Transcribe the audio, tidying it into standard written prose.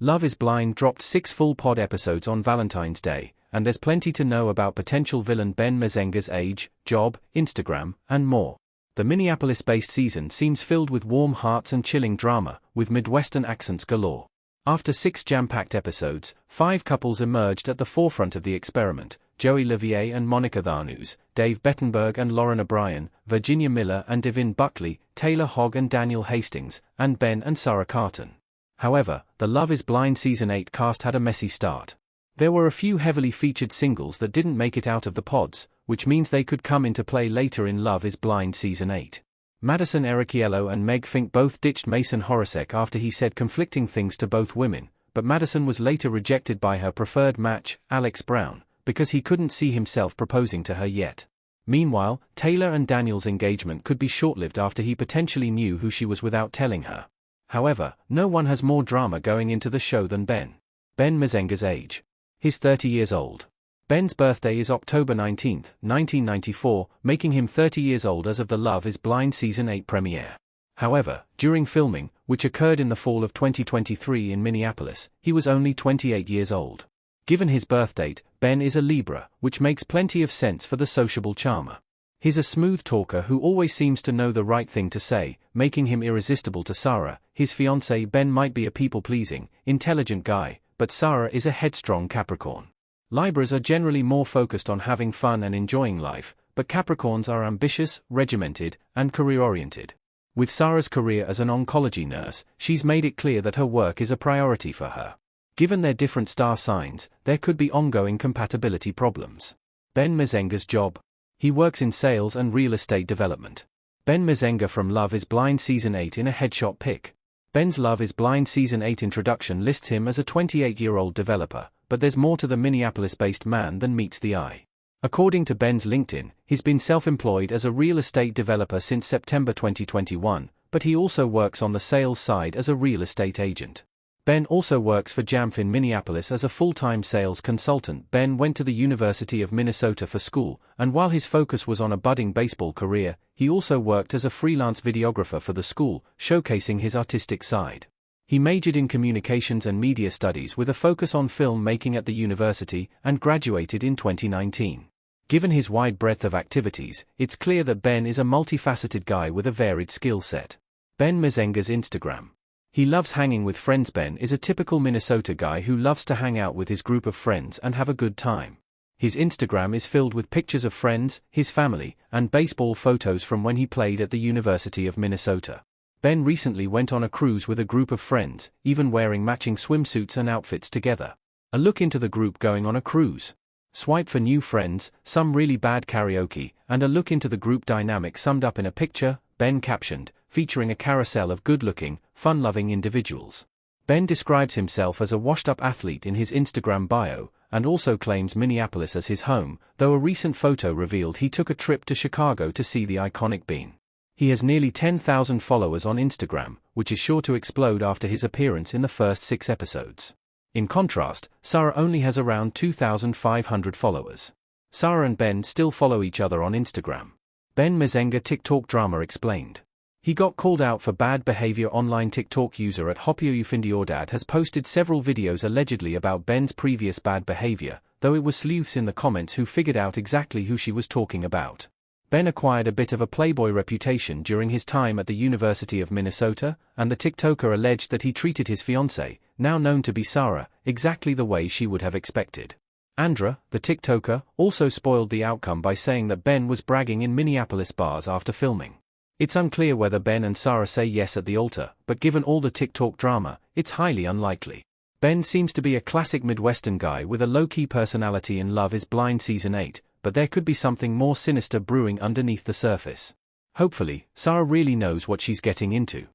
Love is Blind dropped 6 full pod episodes on Valentine's Day, and there's plenty to know about potential villain Ben Mezzenga's age, job, Instagram, and more. The Minneapolis-based season seems filled with warm hearts and chilling drama, with Midwestern accents galore. After 6 jam-packed episodes, 5 couples emerged at the forefront of the experiment: Joey Levier and Monica Tharnews, Dave Bettenberg and Lauren O'Brien, Virginia Miller and Devin Buckley, Taylor Hogg and Daniel Hastings, and Ben and Sarah Carton. However, the Love is Blind Season 8 cast had a messy start. There were a few heavily featured singles that didn't make it out of the pods, which means they could come into play later in Love is Blind Season 8. Madison Erichiello and Meg Fink both ditched Mason Horacek after he said conflicting things to both women, but Madison was later rejected by her preferred match, Alex Brown, because he couldn't see himself proposing to her yet. Meanwhile, Taylor and Daniel's engagement could be short-lived after he potentially knew who she was without telling her. However, no one has more drama going into the show than Ben. Ben Mezzenga's age. He's 30 years old. Ben's birthday is October 19, 1994, making him 30 years old as of the Love is Blind Season 8 premiere. However, during filming, which occurred in the fall of 2023 in Minneapolis, he was only 28 years old. Given his birth date, Ben is a Libra, which makes plenty of sense for the sociable charmer. He's a smooth talker who always seems to know the right thing to say, making him irresistible to Sarah, his fiancée. Ben might be a people-pleasing, intelligent guy, but Sarah is a headstrong Capricorn. Libras are generally more focused on having fun and enjoying life, but Capricorns are ambitious, regimented, and career-oriented. With Sarah's career as an oncology nurse, she's made it clear that her work is a priority for her. Given their different star signs, there could be ongoing compatibility problems. Ben Mezzenga's job. He works in sales and real estate development. Ben Mezzenga from Love is Blind Season 8 in a headshot pic. Ben's Love is Blind Season 8 introduction lists him as a 28-year-old developer, but there's more to the Minneapolis-based man than meets the eye. According to Ben's LinkedIn, he's been self-employed as a real estate developer since September 2021, but he also works on the sales side as a real estate agent. Ben also works for Jamf in Minneapolis as a full-time sales consultant. Ben went to the University of Minnesota for school, and while his focus was on a budding baseball career, he also worked as a freelance videographer for the school, showcasing his artistic side. He majored in communications and media studies with a focus on film making at the university, and graduated in 2019. Given his wide breadth of activities, it's clear that Ben is a multifaceted guy with a varied skill set. Ben Mezzenga's Instagram. He loves hanging with friends. Ben is a typical Minnesota guy who loves to hang out with his group of friends and have a good time. His Instagram is filled with pictures of friends, his family, and baseball photos from when he played at the University of Minnesota. Ben recently went on a cruise with a group of friends, even wearing matching swimsuits and outfits together. A look into the group going on a cruise. Swipe for new friends, some really bad karaoke, and a look into the group dynamic summed up in a picture, Ben captioned, featuring a carousel of good-looking, fun-loving individuals. Ben describes himself as a washed-up athlete in his Instagram bio, and also claims Minneapolis as his home, though a recent photo revealed he took a trip to Chicago to see the iconic Bean. He has nearly 10,000 followers on Instagram, which is sure to explode after his appearance in the first 6 episodes. In contrast, Sarah only has around 2,500 followers. Sarah and Ben still follow each other on Instagram. Ben Mezzenga TikTok drama explained. He got called out for bad behavior. Online TikTok user at Hopioufindiordad has posted several videos allegedly about Ben's previous bad behavior, though it was sleuths in the comments who figured out exactly who she was talking about. Ben acquired a bit of a playboy reputation during his time at the University of Minnesota, and the TikToker alleged that he treated his fiancée, now known to be Sarah, exactly the way she would have expected. Andra, the TikToker, also spoiled the outcome by saying that Ben was bragging in Minneapolis bars after filming. It's unclear whether Ben and Sarah say yes at the altar, but given all the TikTok drama, it's highly unlikely. Ben seems to be a classic Midwestern guy with a low-key personality in Love is Blind Season 8, but there could be something more sinister brewing underneath the surface. Hopefully, Sarah really knows what she's getting into.